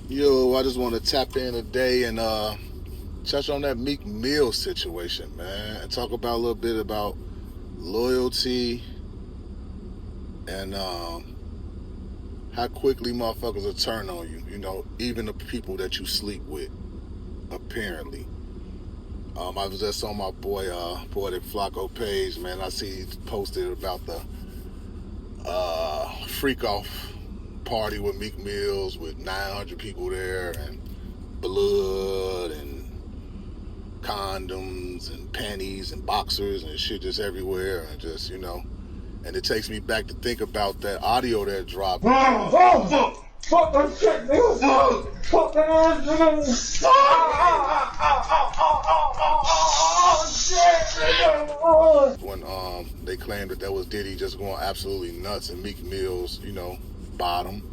Yo, I just want to tap in today and touch on that Meek Mill situation, man, and talk about a little bit about loyalty and how quickly motherfuckers will turn on you. You know, even the people that you sleep with, apparently. I was just on my Poetic Flacco page, man. I see he posted about the freak off party with Meek Mills with 900 people there and blood and condoms and panties and boxers and shit just everywhere and just, and it takes me back to think about that audio that dropped. Fuck that shit, nigga. Fuck that ass, nigga. When they claimed that was Diddy just going absolutely nuts and Meek Mill's, bottom.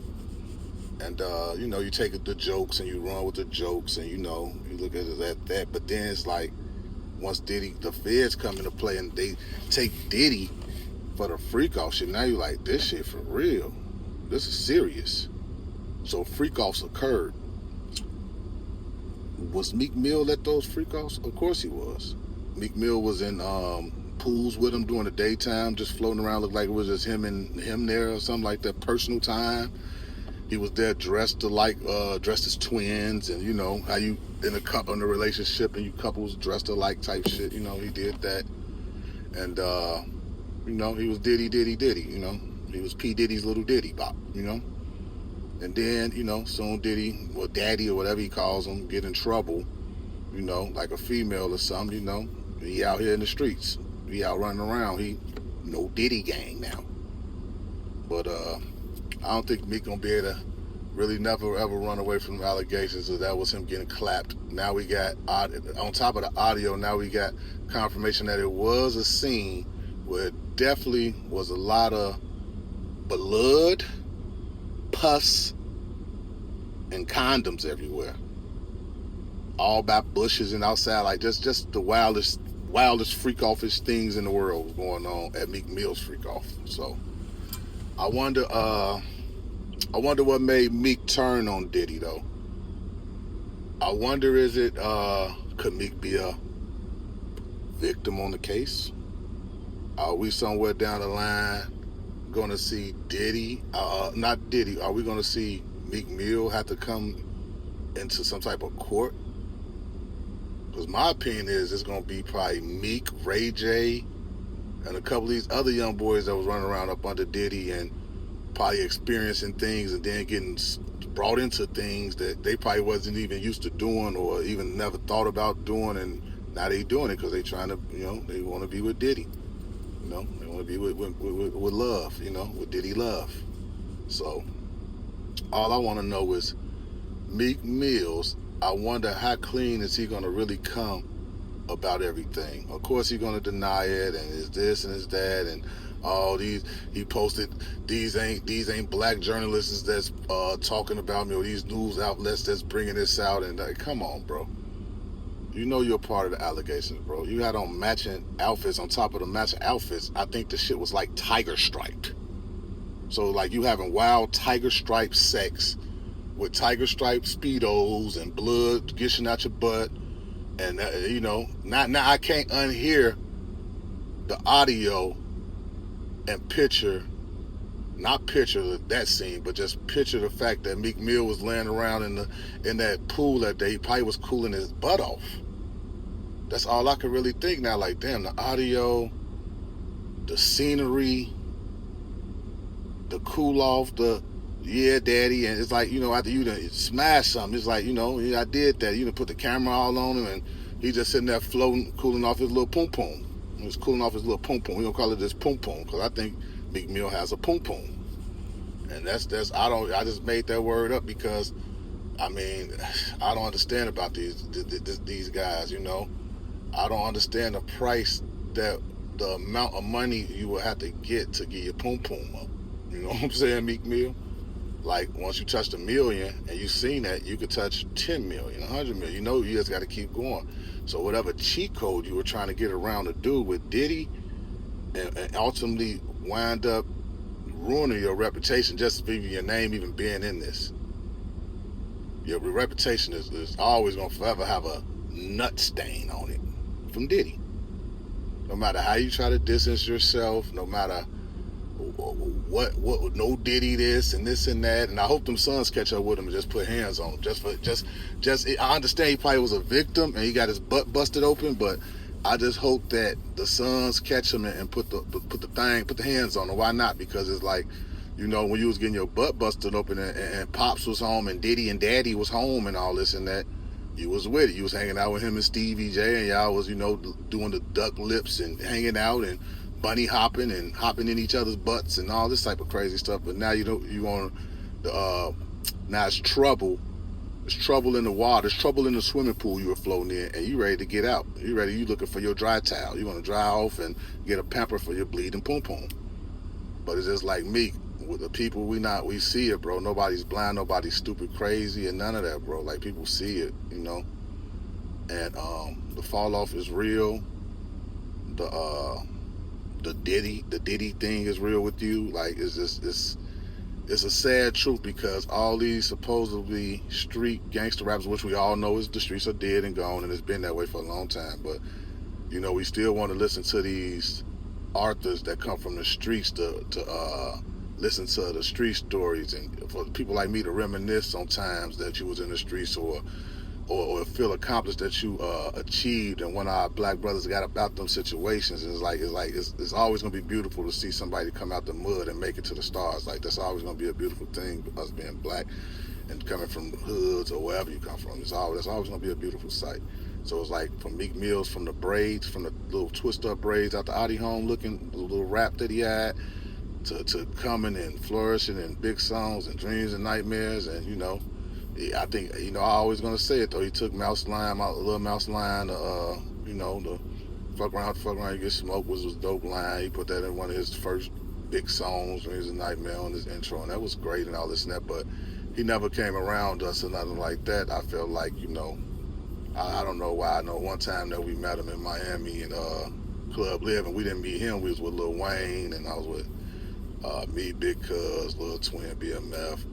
And you take the jokes and you run with the jokes and you look at it at that. But then it's like once the feds come into play and they take Diddy for the freak off shit, now you're like, this shit for real. This is serious. So freak offs occurred. Was Meek Mill at those freak offs? Of course he was. Meek Mill was in pools with him during the daytime, just floating around, looked like it was just him there or something like that, personal time. He was there dressed as twins, and how you in a relationship and you couples dressed alike type shit. He did that, and he was Diddy. He was P Diddy's little Diddy Bop. And then soon Diddy or Daddy or whatever he calls him get in trouble. Like a female or something. He out here in the streets. He out running around. He Diddy gang now. But I don't think Meek gonna be able to really never ever run away from allegations. So that was him getting clapped. Now we got on top of the audio. Now we got confirmation that it was a scene where it definitely was a lot of blood, pus, and condoms everywhere. All about bushes and outside, like just the wildest freak offish things in the world was going on at Meek Mill's freak off. So I wonder what made Meek turn on Diddy though. I wonder could Meek be a victim on the case? Are we somewhere down the line gonna see Diddy? Not Diddy. Are we gonna see Meek Mill have to come into some type of court? Because my opinion is it's gonna be probably Meek, Ray J, and a couple of these other young boys that was running around up under Diddy and probably experiencing things and then getting brought into things that they probably wasn't even used to doing or even never thought about doing, and now they doing it because they trying to, they want to be with Diddy. They want to be with Love, with Diddy Love. So all I want to know is Meek Mills, I wonder how clean is he going to really come about everything. Of course he's going to deny it and it's this and it's that and all these. He posted these ain't black journalists that's talking about me, or these news outlets that's bringing this out. And like, come on, bro. You're part of the allegations, bro. You had on matching outfits on top of the matching outfits. I think the shit was like tiger striped. So like you having wild tiger stripe sex with tiger stripe speedos and blood gushing out your butt, and now I can't unhear the audio and not picture that scene, but just picture the fact that Meek Mill was laying around in that pool that day. He probably was cooling his butt off. That's all I could really think now. Like, damn, the audio, the scenery, the cool off, the yeah, daddy, and it's like, after you done smash something, it's like, I did that. Put the camera all on him, and he just sitting there floating, cooling off his little Poom Poom. He was cooling off his little Poom Poom. We don't call it this Poom Poom because I think Meek Mill has a Poom Poom, and that's I just made that word up because I don't understand about these guys. I don't understand the price that the amount of money you will have to get your Poom Poom up. You know what I'm saying, Meek Mill? Like, once you touch $1 million and you seen that, you could touch 10 million, 100 million. You just got to keep going. So whatever cheat code you were trying to get around to do with Diddy and ultimately wind up ruining your reputation just for your name even being in this. Your reputation is always gonna forever have a nut stain on it from Diddy. No matter how you try to distance yourself, no matter what no Diddy this and that, and I hope them sons catch up with him and just put hands on him. Just I understand he probably was a victim and he got his butt busted open, but I just hope that the sons catch him and put the hands on him. Why not? Because it's like, you know, when you was getting your butt busted open and Pops was home and Diddy and Daddy was home and all this and that, you was with it. You was hanging out with him and Stevie J, and y'all was, you know, doing the duck lips and hanging out and bunny hopping and hopping in each other's butts and all this type of crazy stuff. But now you want the now it's trouble. It's trouble in the water. It's trouble in the swimming pool you were floating in, and you ready to get out. You looking for your dry towel. You want to dry off and get a pamper for your bleeding poom poom. But it's just like me. With the people we see it, bro. Nobody's blind, nobody's stupid, crazy, and none of that, bro. Like, people see it, you know. And the fall off is real. The Diddy thing is real with you. Like, it's a sad truth, because all these supposedly street gangster rappers, which we all know is the streets are dead and gone, and it's been that way for a long time. But, you know, we still want to listen to these authors that come from the streets to listen to the street stories, and for people like me to reminisce on times that you was in the streets, or feel accomplished that you achieved, and when our black brothers got about them situations. And it's always gonna be beautiful to see somebody come out the mud and make it to the stars. Like, that's always gonna be a beautiful thing, us being black and coming from hoods or wherever you come from. That's always gonna be a beautiful sight. So it's like, from Meek Mills, from the braids, from the little twist up braids out the Audi home looking, the little rap that he had, to coming and flourishing in big songs and dreams and nightmares. And, you know, I think, you know, I always gonna say it though, he took Mouse Line, Little Mouse Line, you know, the fuck around, you get smoked was a dope line. He put that in one of his first big songs, Dreams and Nightmare, on his intro, and that was great and all this and that. But he never came around us or nothing like that. I felt like, you know, I don't know why. I know one time that we met him in Miami in Club Live, and we didn't meet him. We was with Lil Wayne, and I was with me, Big Cuz, Lil Twin, BMF,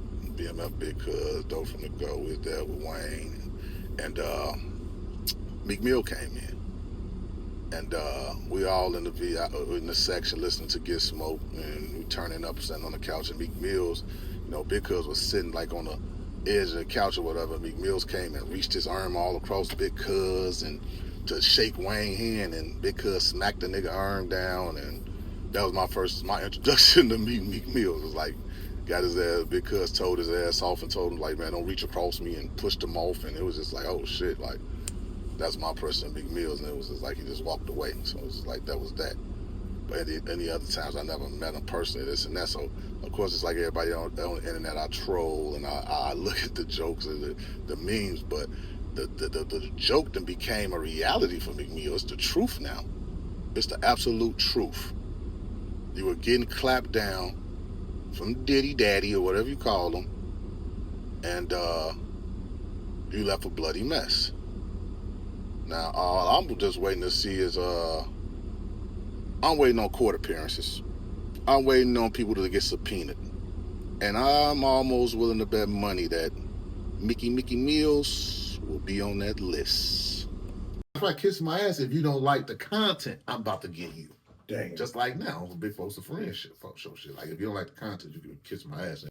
Big Cuz, Dope from the Go. We was there with Wayne, and Meek Mill came in, and we all in the section listening to Get Smoked, and we turning up, sitting on the couch, and Meek Mill's, you know, Big Cuz was sitting like on the edge of the couch or whatever. Meek Mills came and reached his arm all across Big Cuz and to shake Wayne's hand, and Big Cuz smacked the nigga arm down, and that was my introduction to Meek Mills. It was like, got his ass, Big Cuz told his ass off and told him, like, man, don't reach across me, and pushed him off. And it was just like, oh shit, like, that's my person, Meek Mills. And it was just like, he just walked away. So it was just like, that was that. But any other times, I never met him personally, this and that. So of course, it's like everybody on the internet, I troll and I look at the jokes and the memes. But the joke then became a reality for Meek Mill. It's the truth now. It's the absolute truth. You were getting clapped down from Diddy Daddy or whatever you call him, and you left a bloody mess. Now all I'm just waiting to see is I'm waiting on court appearances. I'm waiting on people to get subpoenaed. And I'm almost willing to bet money that Mickey Mills will be on that list. That's why kiss my ass if you don't like the content I'm about to give you. Dang. Just like now, Big Folks of Friends shit, folks show shit. Like, if you don't like the content, you can kiss my ass.